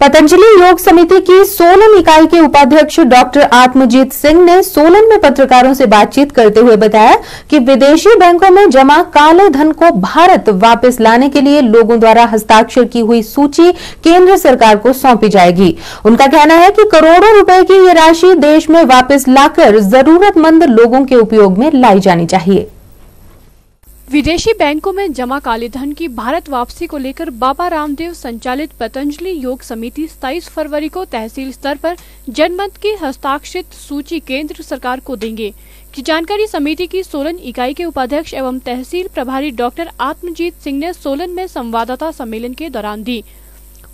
पतंजलि योग समिति की सोलन इकाई के उपाध्यक्ष डॉक्टर आत्मजीत सिंह ने सोलन में पत्रकारों से बातचीत करते हुए बताया कि विदेशी बैंकों में जमा काले धन को भारत वापस लाने के लिए लोगों द्वारा हस्ताक्षर की हुई सूची केंद्र सरकार को सौंपी जाएगी। उनका कहना है कि करोड़ों रुपए की ये राशि देश में वापस लाकर जरूरतमंद लोगों के उपयोग में लाई जानी चाहिए। विदेशी बैंकों में जमा काले धन की भारत वापसी को लेकर बाबा रामदेव संचालित पतंजलि योग समिति 27 फरवरी को तहसील स्तर पर जनमत की हस्ताक्षरित सूची केंद्र सरकार को देंगे की जानकारी समिति की सोलन इकाई के उपाध्यक्ष एवं तहसील प्रभारी डॉक्टर आत्मजीत सिंह ने सोलन में संवाददाता सम्मेलन के दौरान दी।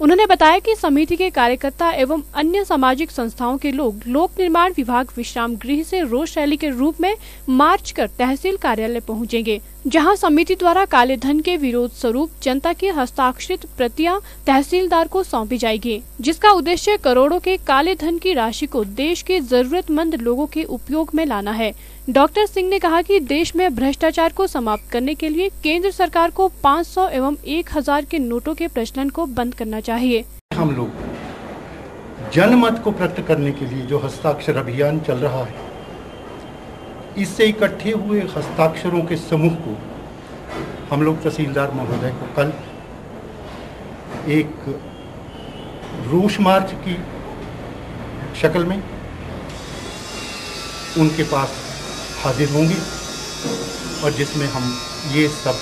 उन्होंने बताया कि समिति के कार्यकर्ता एवं अन्य सामाजिक संस्थाओं के लोग लोक निर्माण विभाग विश्राम गृह से रोष रैली के रूप में मार्च कर तहसील कार्यालय पहुंचेंगे, जहां समिति द्वारा काले धन के विरोध स्वरूप जनता की हस्ताक्षरित प्रतियां तहसीलदार को सौंपी जाएगी, जिसका उद्देश्य करोड़ों के काले धन की राशि को देश के जरूरतमंद लोगों के उपयोग में लाना है। डॉक्टर सिंह ने कहा कि देश में भ्रष्टाचार को समाप्त करने के लिए केंद्र सरकार को 500 एवं 1000 के नोटों के प्रचलन को बंद करना चाहिए। हम लोग जनमत को प्रकट करने के लिए जो हस्ताक्षर अभियान चल रहा है, इससे इकट्ठे हुए हस्ताक्षरों के समूह को हम लोग तहसीलदार महोदय को कल एक रोष मार्च की शक्ल में उनके पास हाजिर होंगे और जिसमें हम ये सब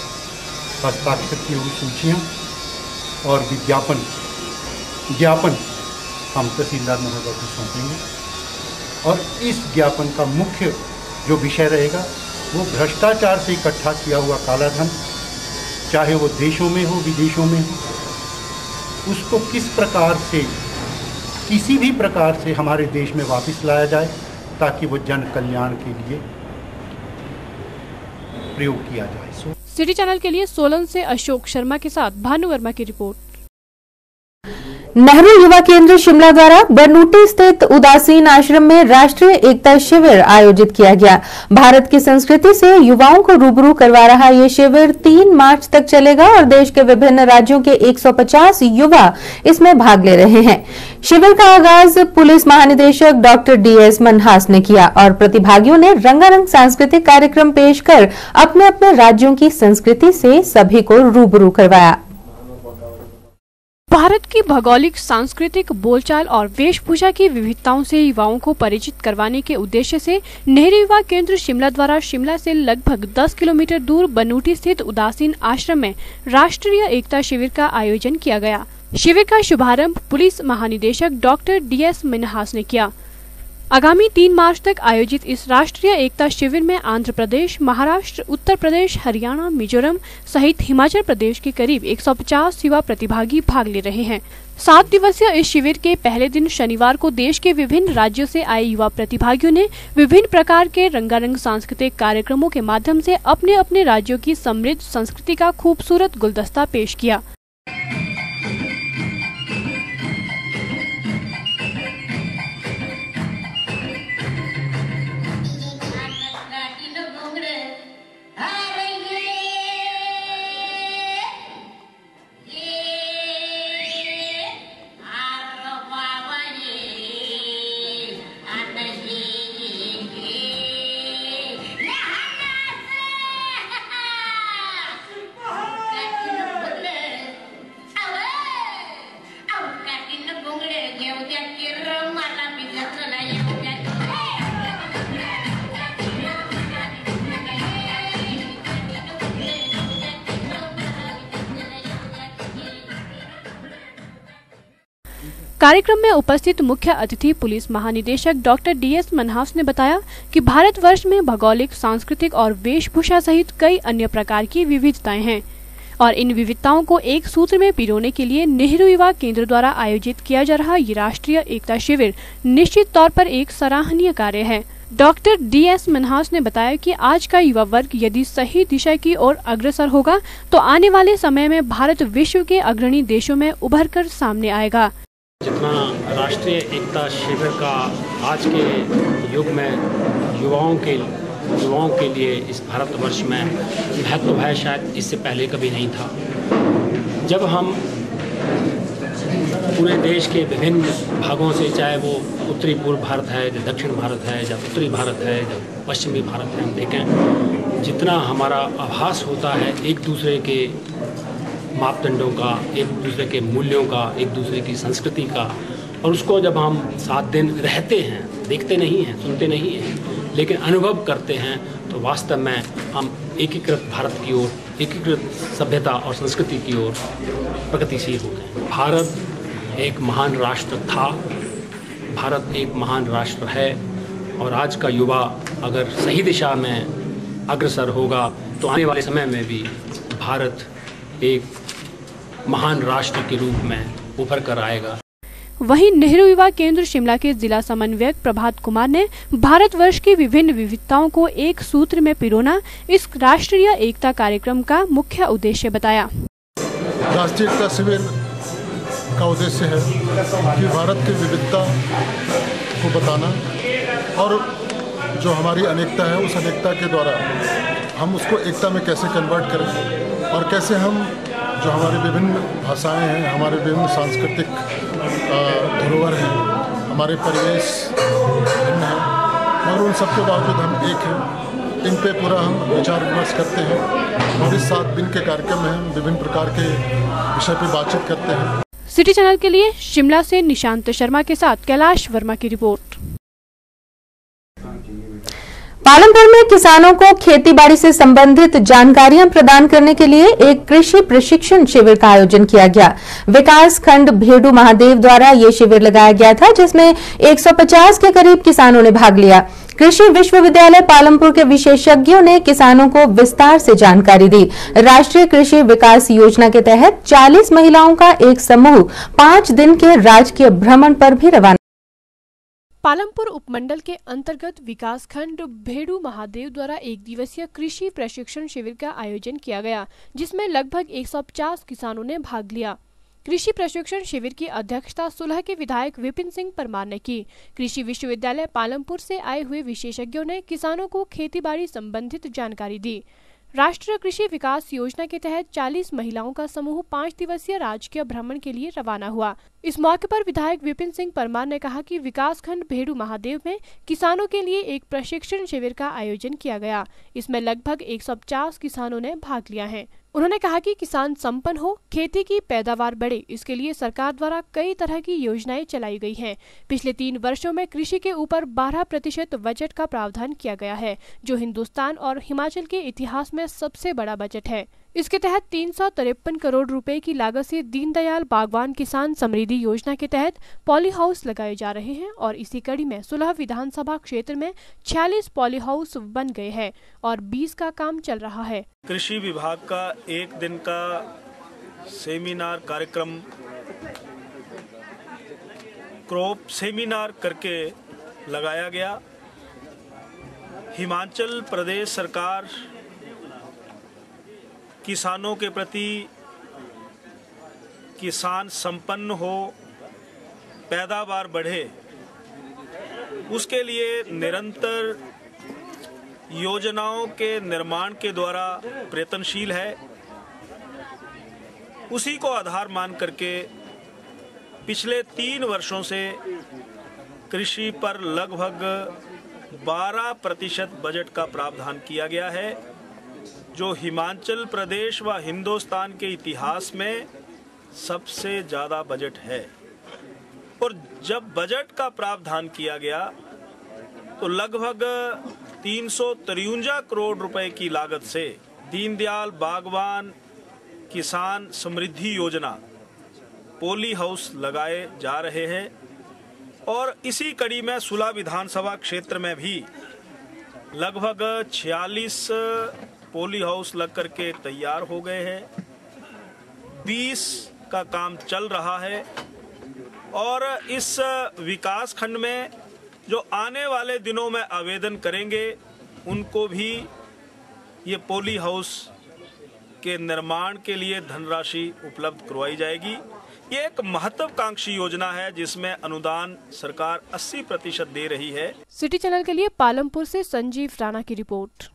हस्ताक्षर की हुई सूचियाँ और ज्ञापन हम तहसीलदार महोदय को सौंपेंगे और इस ज्ञापन का मुख्य जो विषय रहेगा वो भ्रष्टाचार से इकट्ठा किया हुआ काला धन, चाहे वो देशों में हो विदेशों में हो, उसको किस प्रकार से किसी भी प्रकार से हमारे देश में वापस लाया जाए ताकि वो जन कल्याण के लिए प्रयोग किया जाए। सिटी चैनल के लिए सोलन से अशोक शर्मा के साथ भानु वर्मा की रिपोर्ट। नेहरू युवा केंद्र शिमला द्वारा बरनूटी स्थित उदासीन आश्रम में राष्ट्रीय एकता शिविर आयोजित किया गया। भारत की संस्कृति से युवाओं को रूबरू करवा रहा ये शिविर 3 मार्च तक चलेगा और देश के विभिन्न राज्यों के 150 युवा इसमें भाग ले रहे हैं। शिविर का आगाज पुलिस महानिदेशक डॉक्टर DS मनहास ने किया और प्रतिभागियों ने रंगारंग सांस्कृतिक कार्यक्रम पेश कर अपने अपने राज्यों की संस्कृति से सभी को रूबरू करवाया। भारत की भौगोलिक, सांस्कृतिक, बोलचाल और वेशभूषा की विविधताओं से युवाओं को परिचित करवाने के उद्देश्य से नेहरू युवा केंद्र शिमला द्वारा शिमला से लगभग 10 किलोमीटर दूर बरनूटी स्थित उदासीन आश्रम में राष्ट्रीय एकता शिविर का आयोजन किया गया। शिविर का शुभारंभ पुलिस महानिदेशक डॉक्टर DS मनहास ने किया। आगामी 3 मार्च तक आयोजित इस राष्ट्रीय एकता शिविर में आंध्र प्रदेश, महाराष्ट्र, उत्तर प्रदेश, हरियाणा, मिजोरम सहित हिमाचल प्रदेश के करीब 150 युवा प्रतिभागी भाग ले रहे हैं। 7 दिवसीय इस शिविर के पहले दिन शनिवार को देश के विभिन्न राज्यों से आए युवा प्रतिभागियों ने विभिन्न प्रकार के रंगारंग सांस्कृतिक कार्यक्रमों के माध्यम से अपने अपने राज्यों की समृद्ध संस्कृति का खूबसूरत गुलदस्ता पेश किया। कार्यक्रम में उपस्थित मुख्य अतिथि पुलिस महानिदेशक डॉक्टर DS मनहास ने बताया कि भारतवर्ष में भौगोलिक, सांस्कृतिक और वेशभूषा सहित कई अन्य प्रकार की विविधताएं हैं और इन विविधताओं को एक सूत्र में पिरोने के लिए नेहरू युवा केंद्र द्वारा आयोजित किया जा रहा ये राष्ट्रीय एकता शिविर निश्चित तौर पर एक सराहनीय कार्य है। डॉक्टर DS मनहास ने बताया कि आज का युवा वर्ग यदि सही दिशा की ओर अग्रसर होगा तो आने वाले समय में भारत विश्व के अग्रणी देशों में उभर कर सामने आएगा। जितना राष्ट्रीय एकता शिविर का आज के युग में युवाओं के लिए इस भारतवर्ष में महत्व है, शायद इससे पहले कभी नहीं था। जब हम पूरे देश के विभिन्न भागों से, चाहे वो उत्तरी पूर्व भारत है, या दक्षिण भारत है, या उत्तरी भारत है, या पश्चिमी भारत है, हम देखें जितना हमारा आभास होता है एक दूसरे के मापदंडों का, एक दूसरे के मूल्यों का, एक दूसरे की संस्कृति का, और उसको जब हम 7 दिन रहते हैं, देखते नहीं हैं, सुनते नहीं हैं, लेकिन अनुभव करते हैं, तो वास्तव में हम एकीकृत भारत की ओर, एकीकृत सभ्यता और संस्कृति की ओर प्रगतिशील हो गए। भारत एक महान राष्ट्र था, भारत एक महान राष्ट्र है, और आज का युवा अगर सही दिशा में अग्रसर होगा तो आने वाले समय में भी भारत एक महान राष्ट्र के रूप में उभर कर आएगा। वहीं नेहरू युवा केंद्र शिमला के जिला समन्वयक प्रभात कुमार ने भारतवर्ष की विभिन्न विविधताओं को एक सूत्र में पिरोना इस राष्ट्रीय एकता कार्यक्रम का मुख्य उद्देश्य बताया। राष्ट्रीय एकता शिविर का उद्देश्य है कि भारत की विविधता को बताना और जो हमारी अनेकता है उस अनेकता के द्वारा हम उसको एकता में कैसे कन्वर्ट करें और कैसे हम जो हमारी विभिन्न भाषाएं हैं, हमारे विभिन्न सांस्कृतिक धरोहर हैं, हमारे परिवेश भिन्न हैं, मगर उन सबके बावजूद हम एक हैं। इन पे पूरा हम विचार विमर्श करते हैं और इस 7 दिन के कार्यक्रम में हम विभिन्न प्रकार के विषय पे बातचीत करते हैं। सिटी चैनल के लिए शिमला से निशांत शर्मा के साथ कैलाश वर्मा की रिपोर्ट। पालमपुर में किसानों को खेतीबाड़ी से संबंधित जानकारियां प्रदान करने के लिए एक कृषि प्रशिक्षण शिविर का आयोजन किया गया। विकास खंड भेड़ू महादेव द्वारा ये शिविर लगाया गया था, जिसमें 150 के करीब किसानों ने भाग लिया। कृषि विश्वविद्यालय पालमपुर के विशेषज्ञों ने किसानों को विस्तार से जानकारी दी। राष्ट्रीय कृषि विकास योजना के तहत 40 महिलाओं का एक समूह 5 दिन के राजकीय भ्रमण पर भी रवाना। पालमपुर उपमंडल के अंतर्गत विकास खंड भेड़ू महादेव द्वारा एक दिवसीय कृषि प्रशिक्षण शिविर का आयोजन किया गया, जिसमें लगभग 150 किसानों ने भाग लिया। कृषि प्रशिक्षण शिविर की अध्यक्षता सुलह के विधायक विपिन सिंह परमार ने की। कृषि विश्वविद्यालय पालमपुर से आए हुए विशेषज्ञों ने किसानों को खेतीबाड़ी संबंधित जानकारी दी। राष्ट्रीय कृषि विकास योजना के तहत 40 महिलाओं का समूह 5 दिवसीय राजकीय भ्रमण के लिए रवाना हुआ। इस मौके पर विधायक विपिन सिंह परमार ने कहा कि विकास खंड भेड़ू महादेव में किसानों के लिए एक प्रशिक्षण शिविर का आयोजन किया गया। इसमें लगभग 150 किसानों ने भाग लिया है। उन्होंने कहा कि किसान संपन्न हो, खेती की पैदावार बढ़े, इसके लिए सरकार द्वारा कई तरह की योजनाएं चलाई गई हैं। पिछले 3 वर्षों में कृषि के ऊपर 12% बजट का प्रावधान किया गया है, जो हिंदुस्तान और हिमाचल के इतिहास में सबसे बड़ा बजट है। इसके तहत 353 करोड़ रुपए की लागत से दीनदयाल बागवान किसान समृद्धि योजना के तहत पॉली हाउस लगाए जा रहे हैं और इसी कड़ी में सुलह विधानसभा क्षेत्र में 46 पॉली हाउस बन गए हैं और 20 का काम चल रहा है। कृषि विभाग का 1 दिन का सेमिनार कार्यक्रम क्रॉप सेमिनार करके लगाया गया। हिमाचल प्रदेश सरकार किसानों के प्रति किसान संपन्न हो, पैदावार बढ़े, उसके लिए निरंतर योजनाओं के निर्माण के द्वारा प्रयत्नशील है। उसी को आधार मान करके पिछले 3 वर्षों से कृषि पर लगभग 12% बजट का प्रावधान किया गया है, जो हिमाचल प्रदेश व हिंदुस्तान के इतिहास में सबसे ज़्यादा बजट है। और जब बजट का प्रावधान किया गया तो लगभग 353 करोड़ रुपए की लागत से दीनदयाल बागवान किसान समृद्धि योजना पॉली हाउस लगाए जा रहे हैं। और इसी कड़ी में सुलह विधानसभा क्षेत्र में भी लगभग 46 पॉली हाउस लग करके तैयार हो गए हैं, 20 का काम चल रहा है। और इस विकास खंड में जो आने वाले दिनों में आवेदन करेंगे उनको भी ये पॉली हाउस के निर्माण के लिए धनराशि उपलब्ध करवाई जाएगी। ये एक महत्वाकांक्षी योजना है जिसमें अनुदान सरकार 80% दे रही है। सिटी चैनल के लिए पालमपुर से संजीव राणा की रिपोर्ट।